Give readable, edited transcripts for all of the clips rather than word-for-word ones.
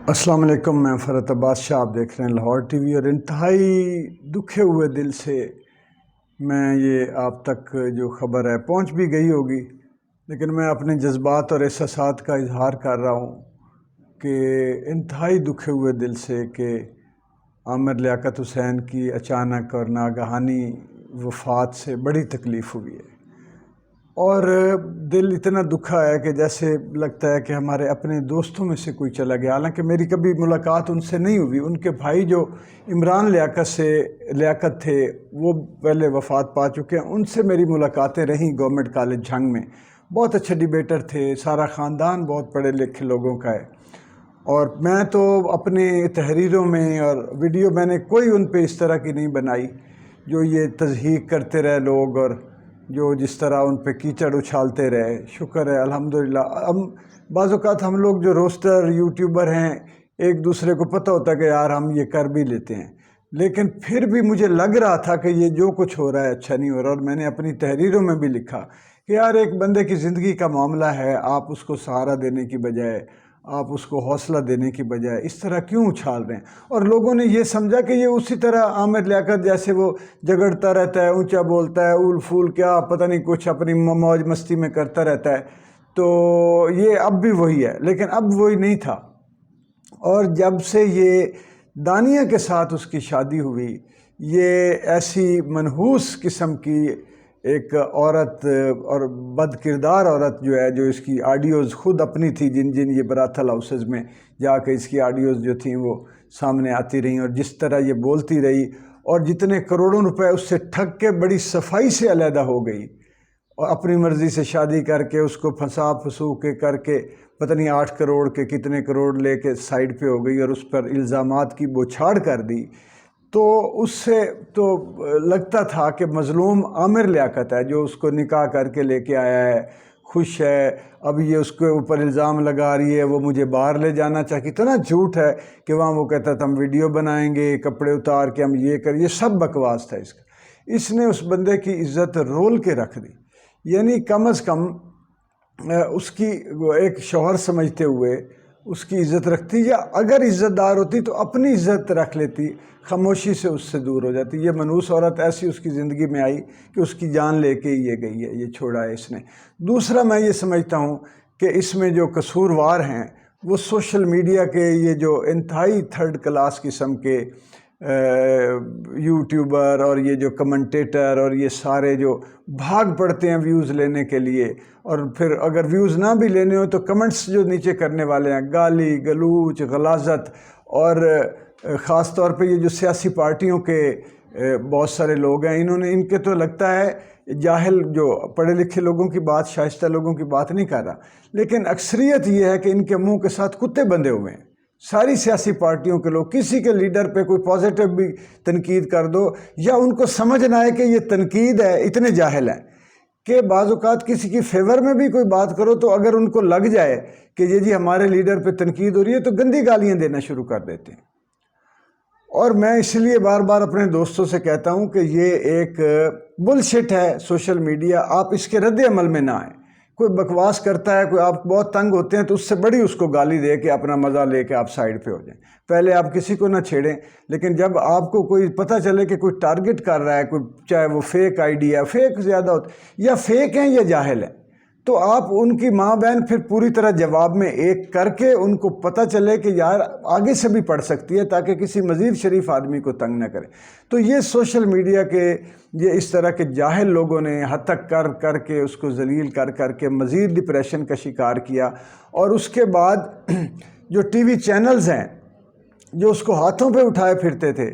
السلام علیکم، میں فرحت عباس شاہ، آپ دیکھ رہے ہیں لاہور ٹی وی، اور انتہائی دکھے ہوئے دل سے میں یہ آپ تک جو خبر ہے پہنچ بھی گئی ہوگی، لیکن میں اپنے جذبات اور احساسات کا اظہار کر رہا ہوں کہ انتہائی دکھے ہوئے دل سے کہ عامر لیاقت حسین کی اچانک اور ناگہانی وفات سے بڑی تکلیف ہوئی ہے، اور دل اتنا دکھا ہے کہ جیسے لگتا ہے کہ ہمارے اپنے دوستوں میں سے کوئی چلا گیا۔ حالانکہ میری کبھی ملاقات ان سے نہیں ہوئی، ان کے بھائی جو عمران لیاقت تھے وہ پہلے وفات پا چکے ہیں، ان سے میری ملاقاتیں رہیں گورنمنٹ کالج جھنگ میں۔ بہت اچھے ڈیبیٹر تھے، سارا خاندان بہت پڑھے لکھے لوگوں کا ہے، اور میں تو اپنے تحریروں میں اور ویڈیو میں نے کوئی ان پہ اس طرح کی نہیں بنائی جو یہ تضحیق کرتے رہے لوگ، اور جو جس طرح ان پہ کیچڑ اچھالتے رہے۔ شکر ہے الحمدللہ، بعض اوقات ہم لوگ جو روسٹر یوٹیوبر ہیں ایک دوسرے کو پتہ ہوتا ہے کہ یار ہم یہ کر بھی لیتے ہیں، لیکن پھر بھی مجھے لگ رہا تھا کہ یہ جو کچھ ہو رہا ہے اچھا نہیں ہو رہا، اور میں نے اپنی تحریروں میں بھی لکھا کہ یار ایک بندے کی زندگی کا معاملہ ہے، آپ اس کو سہارا دینے کی بجائے، آپ اس کو حوصلہ دینے کی بجائے اس طرح کیوں اچھال رہے ہیں؟ اور لوگوں نے یہ سمجھا کہ یہ اسی طرح عامر لیاقت جیسے وہ جگڑتا رہتا ہے، اونچا بولتا ہے، اول پھول کیا پتہ نہیں کچھ اپنی موج مستی میں کرتا رہتا ہے، تو یہ اب بھی وہی ہے، لیکن اب وہی نہیں تھا۔ اور جب سے یہ دانیہ کے ساتھ اس کی شادی ہوئی، یہ ایسی منحوس قسم کی ایک عورت اور بد کردار عورت جو اس کی آڈیوز خود اپنی تھی، جن یہ براتھل ہاؤسز میں جا کے اس کی آڈیوز جو تھیں وہ سامنے آتی رہیں، اور جس طرح یہ بولتی رہی، اور جتنے کروڑوں روپے اس سے ٹھگ کے بڑی صفائی سے علیحدہ ہو گئی، اور اپنی مرضی سے شادی کر کے اس کو پھنسا پھسو کے کر کے پتہ نہیں 8 کروڑ کے کتنے کروڑ لے کے سائیڈ پہ ہو گئی، اور اس پر الزامات کی بوچھاڑ کر دی۔ تو اس سے تو لگتا تھا کہ مظلوم عامر لیاقت ہے جو اس کو نکاح کر کے لے کے آیا ہے، خوش ہے، اب یہ اس کے اوپر الزام لگا رہی ہے وہ مجھے باہر لے جانا چاہتی، اتنا جھوٹ ہے کہ وہاں وہ کہتا تھا ہم ویڈیو بنائیں گے، کپڑے اتار کے ہم یہ یہ سب بکواس تھا اس کا۔ اس نے اس بندے کی عزت رول کے رکھ دی، یعنی کم از کم اس کی ایک شوہر سمجھتے ہوئے اس کی عزت رکھتی، یا اگر عزت دار ہوتی تو اپنی عزت رکھ لیتی، خاموشی سے اس سے دور ہو جاتی۔ یہ منحوس عورت ایسی اس کی زندگی میں آئی کہ اس کی جان لے کے یہ گئی ہے، یہ چھوڑا ہے اس نے۔ دوسرا میں یہ سمجھتا ہوں کہ اس میں جو قصوروار ہیں وہ سوشل میڈیا کے یہ جو انتہائی تھرڈ کلاس قسم کے یوٹیوبر اور یہ جو کمنٹیٹر اور یہ سارے جو بھاگ پڑتے ہیں ویوز لینے کے لیے، اور پھر اگر ویوز نہ بھی لینے ہو تو کمنٹس جو نیچے کرنے والے ہیں، گالی گلوچ غلاظت، اور خاص طور پہ یہ جو سیاسی پارٹیوں کے بہت سارے لوگ ہیں، ان کے تو لگتا ہے جاہل جو پڑھے لکھے لوگوں کی بات، شائستہ لوگوں کی بات نہیں کر رہا، لیکن اکثریت یہ ہے کہ ان کے منہ کے ساتھ کتے بندھے ہوئے ہیں۔ ساری سیاسی پارٹیوں کے لوگ کسی کے لیڈر پہ کوئی پازیٹیو بھی تنقید کر دو، یا ان کو سمجھ نہ آئے کہ یہ تنقید ہے، اتنے جاہل ہیں کہ بعض اوقات کسی کی فیور میں بھی کوئی بات کرو تو اگر ان کو لگ جائے کہ یہ جی ہمارے لیڈر پہ تنقید ہو رہی ہے تو گندی گالیاں دینا شروع کر دیتے ہیں۔ اور میں اس لیے بار بار اپنے دوستوں سے کہتا ہوں کہ یہ ایک بلشٹ ہے سوشل میڈیا، آپ اس کے رد عمل میں نہ آئیں۔ کوئی بکواس کرتا ہے، کوئی آپ بہت تنگ ہوتے ہیں تو اس سے بڑی اس کو گالی دے کے اپنا مزہ لے کے آپ سائیڈ پہ ہو جائیں، پہلے آپ کسی کو نہ چھیڑیں، لیکن جب آپ کو کوئی پتہ چلے کہ کوئی ٹارگٹ کر رہا ہے، کوئی چاہے وہ فیک آئی ڈی ہے، فیک زیادہ ہوتا یا فیک ہیں یا جاہل ہیں، تو آپ ان کی ماں بہن پھر پوری طرح جواب میں ایک کر کے ان کو پتہ چلے کہ یار آگے سے بھی پڑھ سکتی ہے، تاکہ کسی مزید شریف آدمی کو تنگ نہ کرے۔ تو یہ سوشل میڈیا کے یہ اس طرح کے جاہل لوگوں نے ہتک کر کے اس کو ذلیل کر کے مزید ڈپریشن کا شکار کیا، اور اس کے بعد جو ٹی وی چینلز ہیں جو اس کو ہاتھوں پہ اٹھائے پھرتے تھے،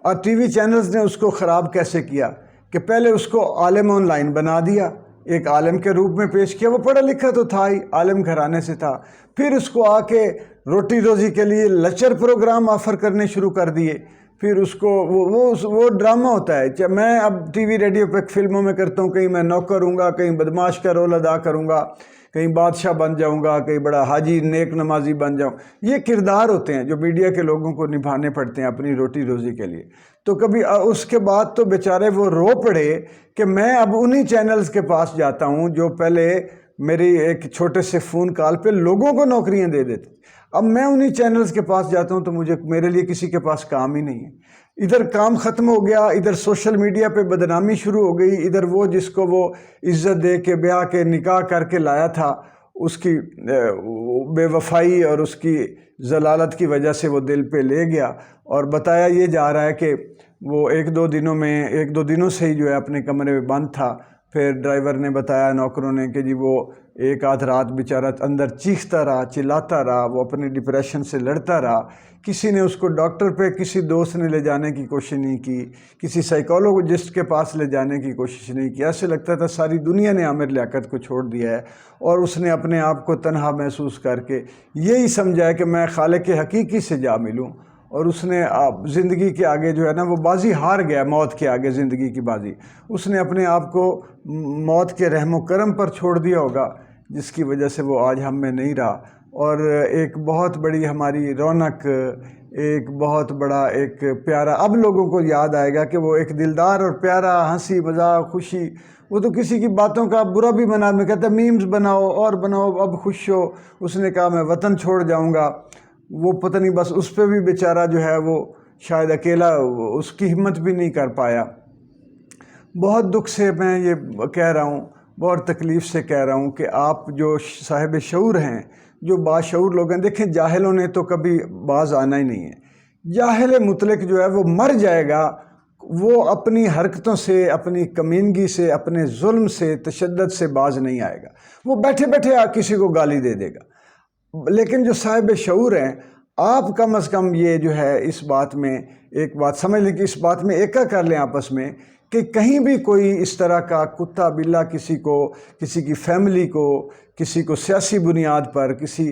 اور ٹی وی چینلز نے اس کو خراب کیسے کیا کہ پہلے اس کو عالم آن لائن بنا دیا، ایک عالم کے روپ میں پیش کیا، وہ پڑھا لکھا تو تھا ہی، عالم گھرانے سے تھا، پھر اس کو آ کے روٹی روزی کے لیے لیکچر پروگرام آفر کرنے شروع کر دیے، پھر اس کو وہ ڈرامہ ہوتا ہے، میں اب ٹی وی ریڈیو پہ فلموں میں کرتا ہوں، کہیں میں نوکر ہوں گا، کہیں بدماش کا رول ادا کروں گا، کہیں بادشاہ بن جاؤں گا، کہیں بڑا حاجی نیک نمازی بن جاؤں، یہ کردار ہوتے ہیں جو میڈیا کے لوگوں کو نبھانے پڑتے ہیں اپنی روٹی روزی کے لیے۔ تو کبھی اس کے بعد تو بیچارے وہ رو پڑے کہ میں اب انہی چینلز کے پاس جاتا ہوں جو پہلے میری ایک چھوٹے سے فون کال پہ لوگوں کو نوکریاں دے دیتے. اب میں انہی چینلز کے پاس جاتا ہوں تو میرے لیے کسی کے پاس کام ہی نہیں ہے. ادھر کام ختم ہو گیا، ادھر سوشل میڈیا پہ بدنامی شروع ہو گئی. ادھر وہ جس کو وہ عزت دے کے بیاہ کے نکاح کر کے لایا تھا، اس کی بے وفائی اور اس کی ضلالت کی وجہ سے وہ دل پہ لے گیا، اور بتایا یہ جا رہا ہے کہ وہ ایک دو دنوں سے ہی جو ہے اپنے کمرے میں بند تھا. پھر ڈرائیور نے بتایا، نوکروں نے، کہ جی وہ ایک آدھ رات بیچارہ اندر چیختا رہا، چلاتا رہا، وہ اپنے ڈپریشن سے لڑتا رہا. کسی نے اس کو ڈاکٹر پہ، کسی دوست نے لے جانے کی کوشش نہیں کی، کسی سائیکالوجسٹ کے پاس لے جانے کی کوشش نہیں کی. ایسے لگتا تھا ساری دنیا نے عامر لیاقت کو چھوڑ دیا ہے، اور اس نے اپنے آپ کو تنہا محسوس کر کے یہی سمجھا ہے کہ میں خالق حقیقی سے جا ملوں. اور اس نے زندگی کے آگے جو ہے نا وہ بازی ہار گیا، موت کے آگے زندگی کی بازی. اس نے اپنے آپ کو موت کے رحم و کرم پر چھوڑ دیا ہوگا، جس کی وجہ سے وہ آج ہم میں نہیں رہا. اور ایک بہت بڑی ہماری رونق، ایک بہت بڑا ایک پیارا، اب لوگوں کو یاد آئے گا کہ وہ ایک دلدار اور پیارا ہنسی مذاق خوشی، وہ تو کسی کی باتوں کا برا بھی بنا، میں کہتا میمز بناؤ اور بناؤ، اب خوش ہو. اس نے کہا میں وطن چھوڑ جاؤں گا. وہ پتہ نہیں، بس اس پہ بھی بیچارہ جو ہے وہ شاید اکیلا اس کی ہمت بھی نہیں کر پایا. بہت دکھ سے میں یہ کہہ رہا ہوں، بہت تکلیف سے کہہ رہا ہوں کہ آپ جو صاحب شعور ہیں، جو باشعور لوگ ہیں، دیکھیں جاہلوں نے تو کبھی باز آنا ہی نہیں ہے. جاہل مطلق جو ہے وہ مر جائے گا، وہ اپنی حرکتوں سے، اپنی کمینگی سے، اپنے ظلم سے، تشدد سے باز نہیں آئے گا. وہ بیٹھے بیٹھے کسی کو گالی دے دے گا. لیکن جو صاحب شعور ہیں، آپ کم از کم یہ جو ہے اس بات میں ایک بات سمجھ لیں کہ اس بات میں ایکا کر لیں آپس میں کہ کہیں بھی کوئی اس طرح کا کتا بلا کسی کو، کسی کی فیملی کو، کسی کو سیاسی بنیاد پر، کسی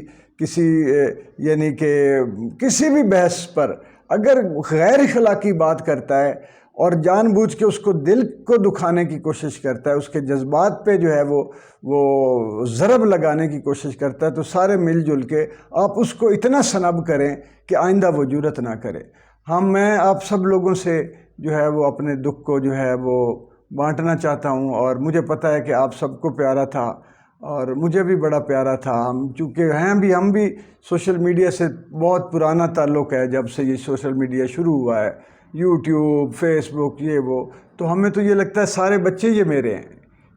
یعنی کہ کسی بھی بحث پر اگر غیر اخلاقی بات کرتا ہے اور جان بوجھ کے اس کو دل کو دکھانے کی کوشش کرتا ہے، اس کے جذبات پہ جو ہے وہ ضرب لگانے کی کوشش کرتا ہے، تو سارے مل جل کے آپ اس کو اتنا سنب کریں کہ آئندہ وہ جرأت نہ کرے. میں آپ سب لوگوں سے جو ہے وہ اپنے دکھ کو جو ہے وہ بانٹنا چاہتا ہوں، اور مجھے پتہ ہے کہ آپ سب کو پیارا تھا اور مجھے بھی بڑا پیارا تھا. ہم چونکہ ہم بھی سوشل میڈیا سے بہت پرانا تعلق ہے، جب سے یہ سوشل میڈیا شروع ہوا ہے، یوٹیوب، فیس بک، یہ وہ، تو ہمیں تو یہ لگتا ہے سارے بچے یہ میرے ہیں،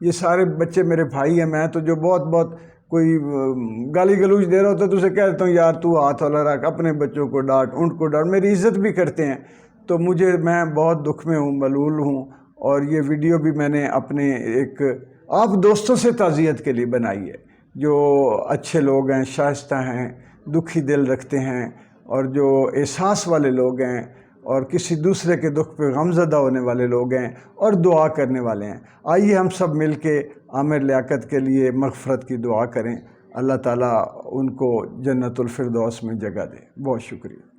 یہ سارے بچے میرے بھائی ہیں. میں تو جو بہت کوئی گالی گلوچ دے رہا ہوتا ہے تو اسے کہہ دیتا ہوں یار تو ہاتھ والا رکھ، اپنے بچوں کو ڈانٹ، ان کو ڈانٹ. میری عزت بھی کرتے ہیں. تو میں بہت دکھ میں ہوں، ملول ہوں. اور یہ ویڈیو بھی میں نے اپنے ایک آپ دوستوں سے تعزیت کے لیے بنائی ہے، جو اچھے لوگ ہیں، شائستہ ہیں، دکھی دل رکھتے ہیں، اور جو احساس والے لوگ ہیں، اور کسی دوسرے کے دکھ پہ غمزدہ ہونے والے لوگ ہیں، اور دعا کرنے والے ہیں. آئیے ہم سب مل کے عامر لیاقت کے لیے مغفرت کی دعا کریں. اللہ تعالیٰ ان کو جنت الفردوس میں جگہ دے. بہت شکریہ.